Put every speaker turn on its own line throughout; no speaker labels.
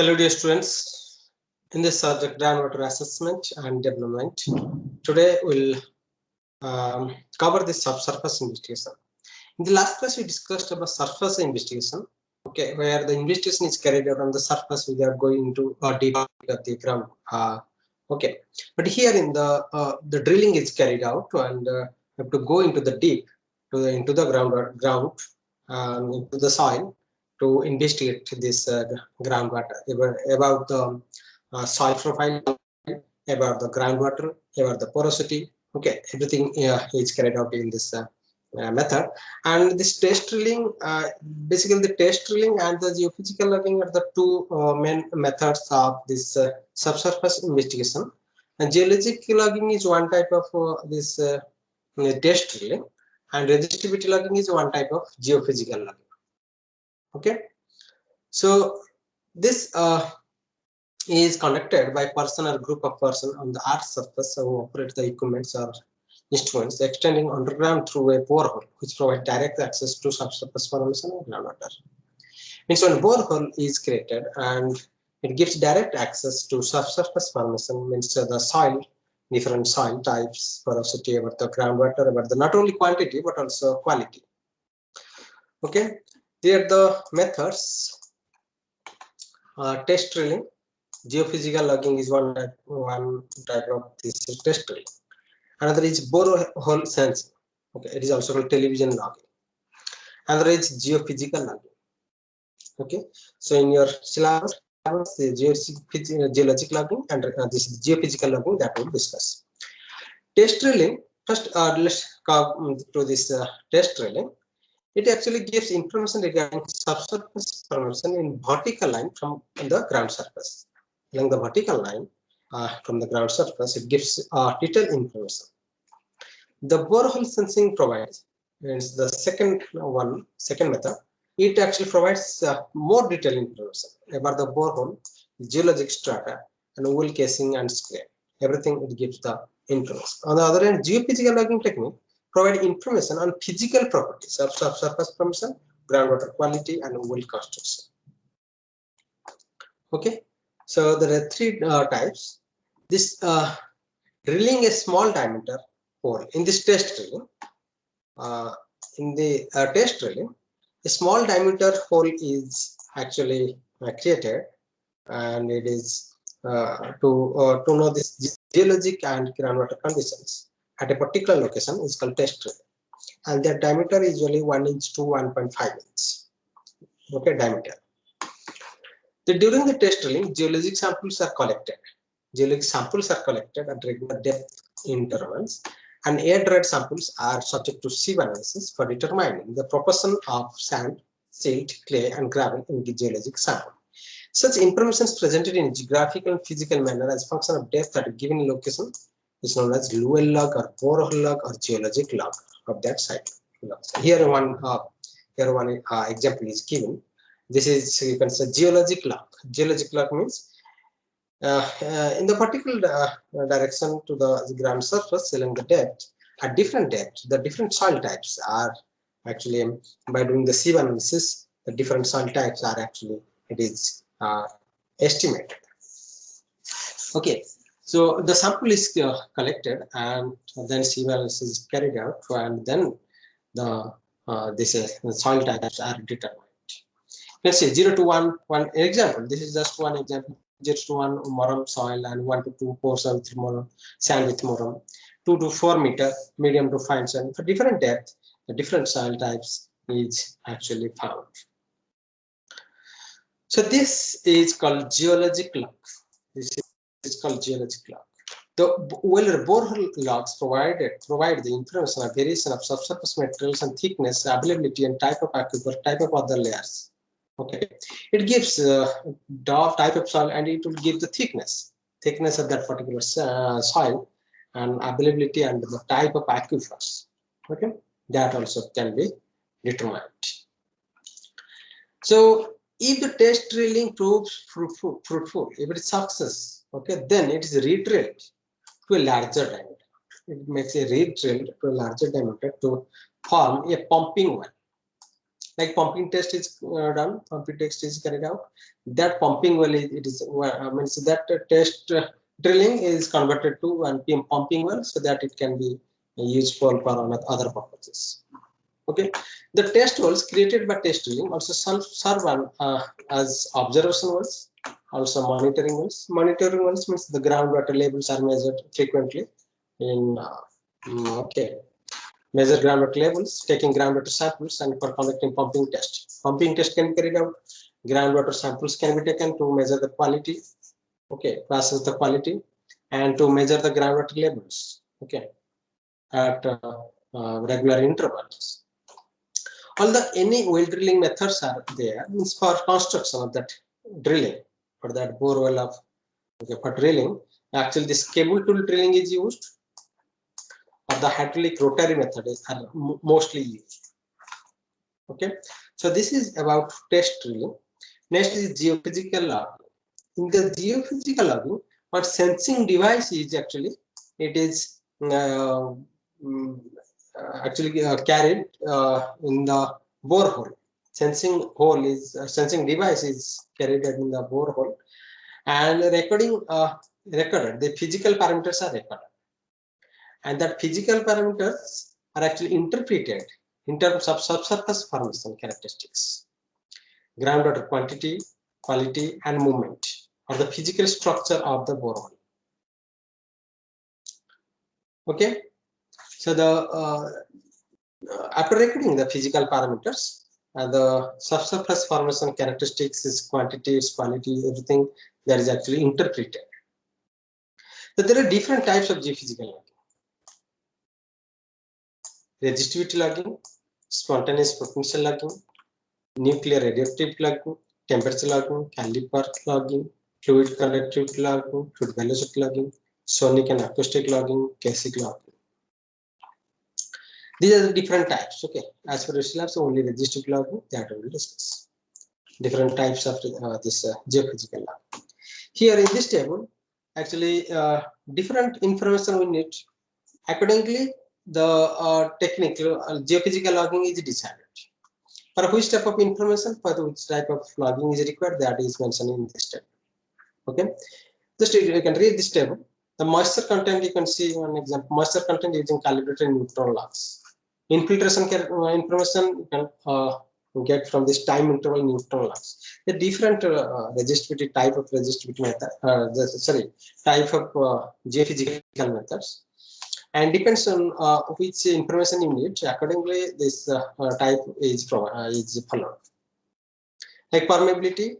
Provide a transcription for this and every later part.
Hello dear students, in this subject groundwater assessment and development, today we'll cover the subsurface investigation. In the last class we discussed about surface investigation, okay, where the investigation is carried out on the surface without going into deep of the ground. Okay, but here in the drilling is carried out and have to go into the deep, into the ground, into the soil, to investigate this groundwater, about the soil profile, about the groundwater, about the porosity. Okay, everything is carried out in this method. And this test drilling, basically the test drilling and the geophysical logging are the two main methods of this subsurface investigation. And geologic logging is one type of this test drilling, and resistivity logging is one type of geophysical logging. Okay, so this is conducted by person or group of person on the earth's surface who operate the equipments or instruments extending underground through a borehole, which provide direct access to subsurface formation and groundwater. Means when a borehole is created and it gives direct access to subsurface formation, means the soil, different soil types, porosity, about the groundwater, about the not only quantity but also quality. Okay, there are the methods. Test drilling, geophysical logging is one type of this test drilling. Another is borehole sensing. Okay, it is also called television logging. Another is geophysical logging. Okay, so in your syllabus, the geologic logging and this is geophysical logging that we'll discuss. Test drilling. First, let's come to this test drilling. It actually gives information regarding subsurface formation in vertical line from the ground surface. Along the vertical line from the ground surface, it gives detailed information. The borehole sensing provides, and the second method, it actually provides more detailed information about the borehole, geologic strata, and well casing and scale. Everything it gives the information. On the other hand, geophysical logging technique provide information on physical properties of subsurface formation, groundwater quality, and well construction. Okay, so there are three types. This drilling a small diameter hole in this test drilling. In the test drilling, a small diameter hole is actually created, and it is to know this geologic and groundwater conditions at a particular location is called test drilling, and their diameter is usually 1 inch to 1.5 inch. Okay, diameter. During the test drilling, geologic samples are collected. Geologic samples are collected at regular depth intervals, and air-dried samples are subject to sieve analysis for determining the proportion of sand, silt, clay, and gravel in the geologic sample. Such information is presented in a geographical and physical manner as a function of depth at a given location is known as well log or borehole log or geologic log of that site. Here one example is given. This is, you can say, geologic log. Geologic log means in the particular direction to the ground surface along the depth, at different depth, the different soil types are actually, by doing the sieve analysis, the different soil types are actually, it is estimated. Okay, so the sample is collected and then sieve analysis is carried out, and then the soil types are determined. Let's say 0 to 1 example. This is just one example. 0 to 1 moram soil and 1 to 2 pore soil with moram, sand with moram. 2 to 4 meter medium to fine sand. For different depth, the different soil types is actually found. So this is called geologic log. This is called geologic log. The borehole logs provide the information of variation of subsurface materials and thickness, availability, and type of aquifer, type of other layers. Okay, it gives type of soil, and it will give the thickness of that particular soil, and availability and the type of aquifers. Okay, that also can be determined. So if the test drilling proves fruitful, if it is success, okay, then it is re-drilled to a larger diameter. It makes a re-drilled to a larger diameter to form a pumping well. Like pumping test is done, pumping test is carried out. That pumping well means that test drilling is converted to an pumping well so that it can be useful for other purposes. Okay, the test wells created by test drilling also serve as observation wells, also monitoring wells. Monitoring wells means the groundwater levels are measured frequently in measure groundwater levels, taking groundwater samples and for conducting pumping test. Pumping test can be carried out. Groundwater samples can be taken to measure the quality, to assess the quality, and to measure the groundwater levels, at regular intervals. Although any well drilling methods are there, means for construction of that drilling, for that bore well of for drilling, actually this cable tool drilling is used, or the hydraulic rotary method are mostly used. Okay, so this is about test drilling. Next is geophysical logging. In the geophysical logging, what sensing device is actually, it is carried in the borehole. Sensing device is carried in the borehole, and recorded. The physical parameters are recorded, and that physical parameters are actually interpreted in terms of subsurface formation characteristics, groundwater quantity, quality, and movement, or the physical structure of the borehole. Okay, so the after recording the physical parameters, the subsurface formation characteristics, is quantity, its quality, everything that is actually interpreted. So there are different types of geophysical logging: resistivity logging, spontaneous potential logging, nuclear radioactive logging, temperature logging, caliper logging, fluid conductivity logging, fluid velocity logging, sonic and acoustic logging, basic logging. These are the different types. Okay, as for labs, only resistive logging that we will discuss. Different types of this geophysical logging. Here in this table, actually, different information we need. Accordingly, the technical geophysical logging is decided. For which type of information, for which type of logging is required, that is mentioned in this table. Okay, just you can read this table. The moisture content, you can see one example. Moisture content using calibrated neutron logs. Infiltration information you can get from this time interval neutron logs. The different resistivity type of resistivity method, type of geophysical methods, and depends on which information you need. Accordingly, this type is followed. Like permeability.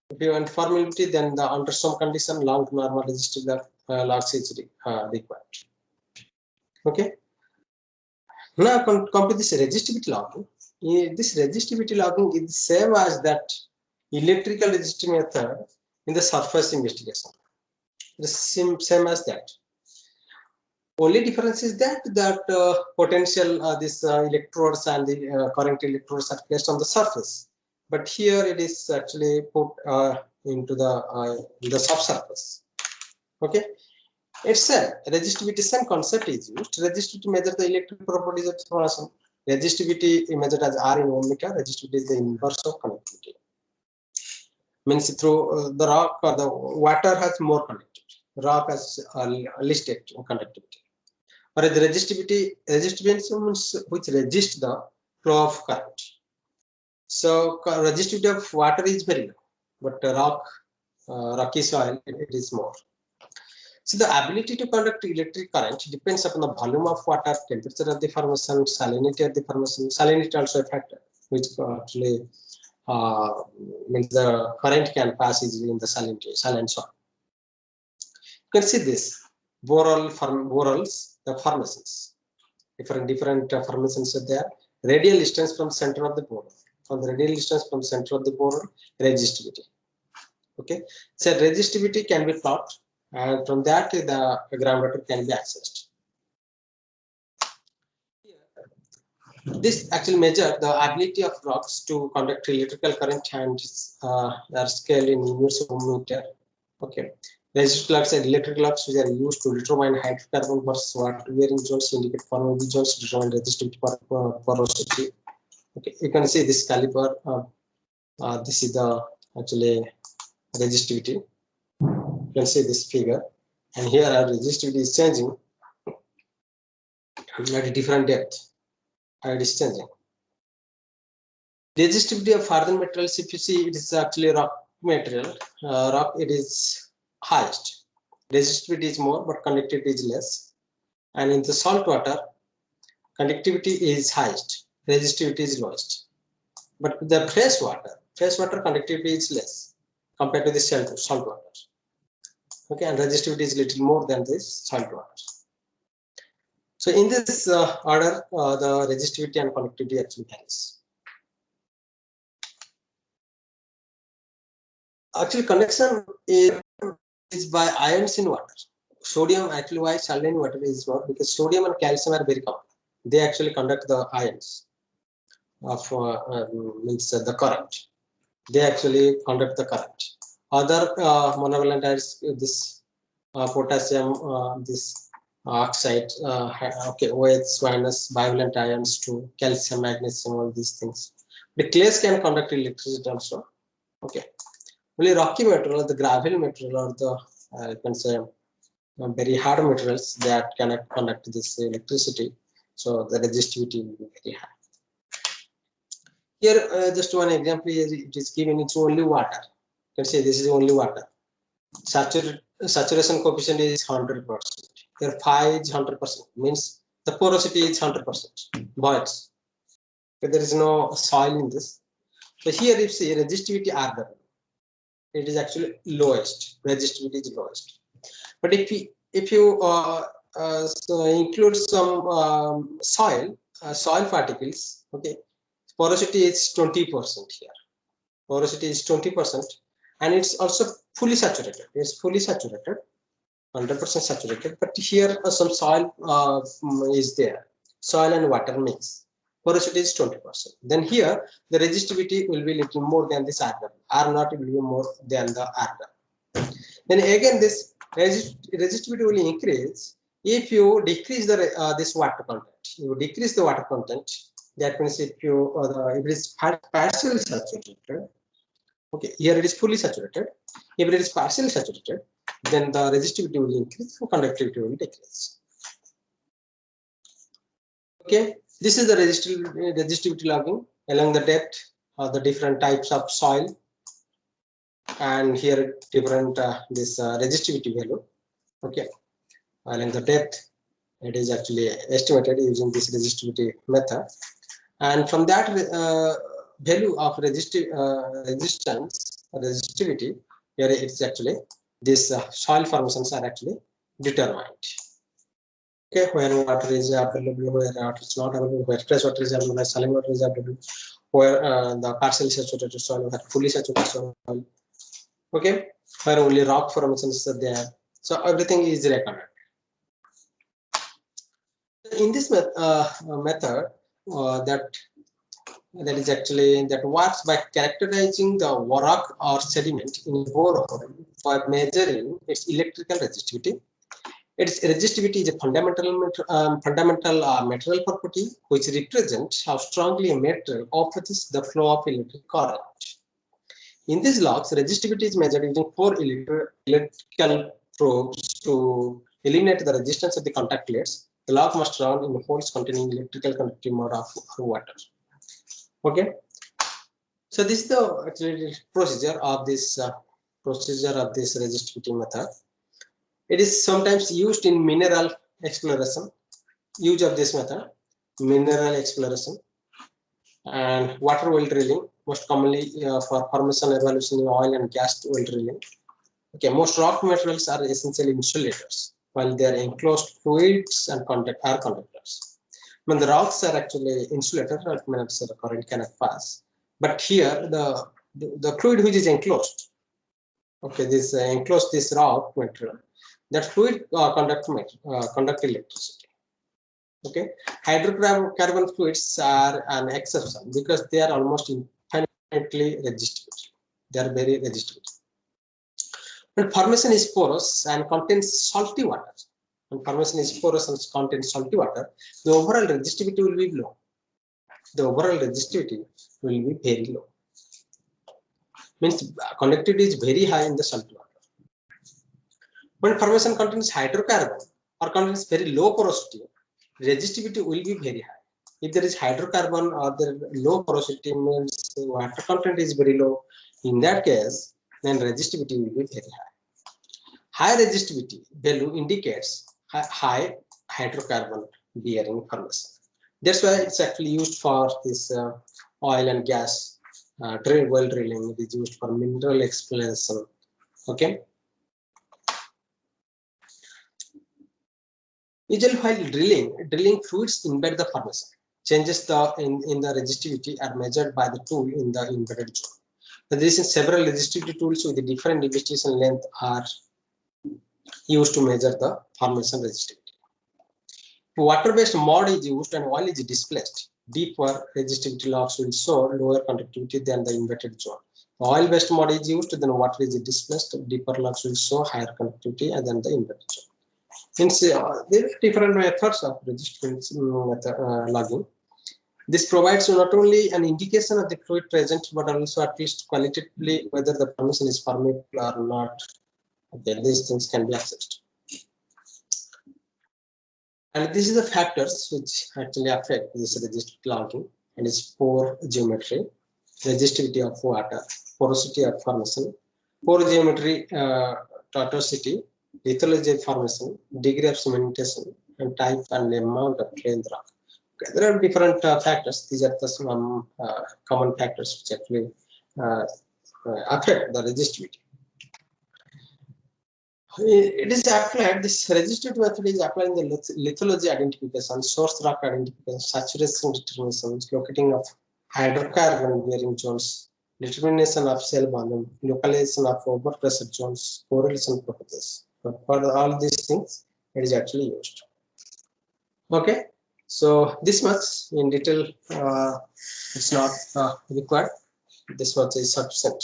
If you want permeability, then the under some condition long normal resistive logs is required. Okay. Now come to this resistivity logging. This resistivity logging is the same as that electrical resistivity method in the surface investigation. The same as that. Only difference is that potential this electrodes and the current electrodes are placed on the surface, but here it is actually put into the subsurface. Okay. It's a resistivity, same concept is used. Resistivity measures the electric properties of formation. Resistivity is measured as R in ohm meter. Resistivity is the inverse of conductivity. Means through the rock or the water has more conductivity. Rock has least conductivity. Whereas the resistivity means which resists the flow of current. So resistivity of water is very low, but rocky soil it is more. So the ability to conduct electric current depends upon the volume of water, temperature of the formation, salinity of the formation. Salinity also a factor, which actually means the current can pass easily in the saline soil. You can see this boreholes, the formations. Different formations are there. Radial distance from center of the borehole. From the radial distance from center of the borehole, resistivity. Okay, so resistivity can be plotted, and from that the groundwater can be accessed. This actually measures the ability of rocks to conduct electrical current, and are scaled in units of meter. Okay, resistive logs and electric logs which are used to determine hydrocarbon versus water bearing zones, indicate permeability zones, determine resistivity, porosity. Okay, you can see this caliper. This is the actually resistivity. You can see this figure, and here our resistivity is changing at a different depth. It is changing. Resistivity of hardened materials, if you see, it is actually rock material. Rock, it is highest. Resistivity is more, but conductivity is less. And in the salt water, conductivity is highest. Resistivity is lowest. But the freshwater conductivity is less compared to the salt water. Okay, and resistivity is little more than this salt water. So in this order, the resistivity and conductivity actually varies. Actually, conduction is by ions in water. Sodium, actually, why saline water is not, because sodium and calcium are very common. They actually conduct the ions of the current. They actually conduct the current. Other monovalent ions, this potassium, this oxide, okay, OH minus, bivalent ions to calcium, magnesium, all these things. The clays can conduct electricity also. Okay. Only rocky material, the gravel material, or the you can say very hard materials that cannot conduct this electricity. So the resistivity will be very high. Here, just one example is it is given. It's only water. You can say this is only water. Saturation coefficient is 100%. Here, phi is 100%. Means the porosity is 100%. Voids. There is no soil in this. So here, if see resistivity R, it is actually lowest. Resistivity is lowest. But if you so include some soil particles, okay, porosity is 20% here. Porosity is 20%, and it's also fully saturated. It's fully saturated, 100% saturated. But here some soil is there. Soil and water mix. Porosity is 20%. Then here the resistivity will be little more than this R. R naught will be more than the R. Then again this resistivity will increase if you decrease the this water content. You decrease the water content. That means if it is partially saturated. Okay, here it is fully saturated. If it is partially saturated, then the resistivity will increase and conductivity will decrease. Okay, this is the resistivity logging along the depth of the different types of soil, and here different this resistivity value. Okay, along the depth, it is actually estimated using this resistivity method, and from that value of resistivity, here it's actually these soil formations are actually determined. Okay, where water is available, where water is not available, where fresh water is available, where saline water is available, where the partially saturated soil, where fully saturated soil. Okay, where only rock formations are there. So everything is recorded. In this method, that is actually that works by characterizing the rock or sediment in a borehole for measuring its electrical resistivity. Its resistivity is a fundamental material property which represents how strongly a material opposes the flow of electric current. In these logs, resistivity is measured using 4 electrical probes to eliminate the resistance of the contact plates. The log must run in holes containing electrical conductive mode of water. Okay, so this is the actually procedure of this resistivity method. It is sometimes used in mineral exploration. Use of this method, mineral exploration, and water well drilling, most commonly for formation evaluation in oil and gas well drilling. Okay, most rock materials are essentially insulators, while they are enclosed fluids and are conductors. When the rocks are actually insulated, that means the current cannot pass. But here, the fluid which is enclosed, okay, this enclosed this rock material, that fluid conduct electricity. Okay, hydrocarbon fluids are an exception because they are almost infinitely resistive. They are very resistive. When formation is porous and contains salty water, when formation is porous and contains salty water, the overall resistivity will be low. the overall resistivity will be very low. Means conductivity is very high in the salt water. When formation contains hydrocarbon or contains very low porosity, resistivity will be very high. If there is hydrocarbon or the low porosity, means water content is very low. In that case, then resistivity will be very high. High resistivity value indicates high hydrocarbon bearing formation. That's why it's actually used for this oil and gas well drilling. It is used for mineral exploration. Okay. Usually while drilling fluids embed the formation. Changes in the resistivity are measured by the tool in the embedded zone. There is several resistivity tools with different investigation length are used to measure the formation resistivity. Water-based mud is used and oil is displaced. Deeper resistivity logs will show lower conductivity than the embedded zone. Oil-based mud is used, then water is displaced. Deeper logs will show higher conductivity than the embedded zone. Hence, there are different methods of resistance logging. This provides not only an indication of the fluid present, but also at least qualitatively whether the formation is permeable or not. Okay, these things can be accessed. And this is the factors which actually affect this resistivity logging, and it's pore geometry, resistivity of water, porosity of formation, pore geometry, tortuosity, lithology formation, degree of cementation, and type and amount of plain rock. Okay, there are different factors. These are the some common factors which actually affect the resistivity. It is applied, this resistivity method is applied in the lithology identification, source rock identification, saturation determination, locating of hydrocarbon bearing zones, determination of cell volume, localization of overpressure zones, correlation properties. For all these things, it is actually used. Okay, so this much in detail, it's not required. This much is sufficient.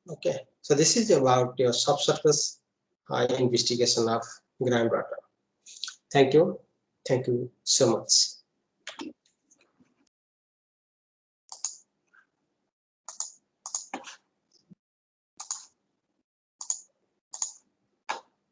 Okay, so this is about your subsurface investigation of groundwater. Thank you so much.